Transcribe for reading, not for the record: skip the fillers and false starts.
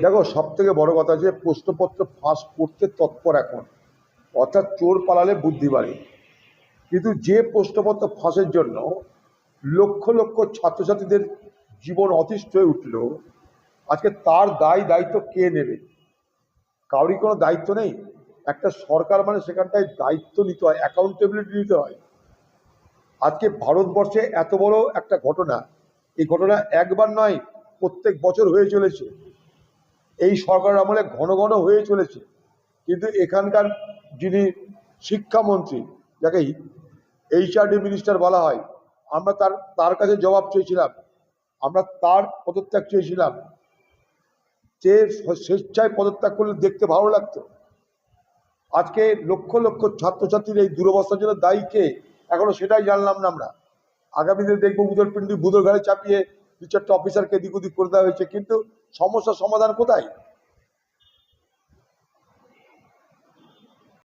দেখো, সব থেকে বড় কথা যে প্রশ্নপত্র ফাঁস করতে তৎপর এখন, অর্থাৎ চোর পালালে বুদ্ধি বাড়ে। কিন্তু যে প্রশ্নপত্র ফাঁসের জন্য লক্ষ লক্ষ ছাত্রছাত্রীদের জীবন অতিষ্ঠ হয়ে উঠল, আজকে তার দায়িত্ব কে নেবে? কারোরই কোনো দায়িত্ব নেই। একটা সরকার মানে সেখানটায় দায়িত্ব নিতে হয়, অ্যাকাউন্টেবিলিটি নিতে হয়। আজকে ভারতবর্ষে এত বড় একটা ঘটনা, এই ঘটনা একবার নয়, প্রত্যেক বছর হয়ে চলেছে। এই সরকারের আমলে ঘন ঘন হয়ে চলেছে। কিন্তু এখানকার যিনি শিক্ষামন্ত্রী, যাকে এইচআরডি মিনিস্টার বলা হয়, আমরা তার কাছে জবাব চেয়েছিলাম, আমরা তার পদত্যাগ চেয়েছিলাম। যে স্বেচ্ছায় পদত্যাগ করলে দেখতে ভালো লাগতো। আজকে লক্ষ লক্ষ ছাত্রছাত্রীর এই দুরবস্থার জন্য দায়ী কে, এখনো সেটাই জানলাম না আমরা। আগামী দিনে দেখবো বুধর ঘাড়ে চাপিয়ে দু চারটে অফিসারকে এদিক ওদিক করে দেওয়া হয়েছে, কিন্তু সমস্যার সমাধান কোথায়?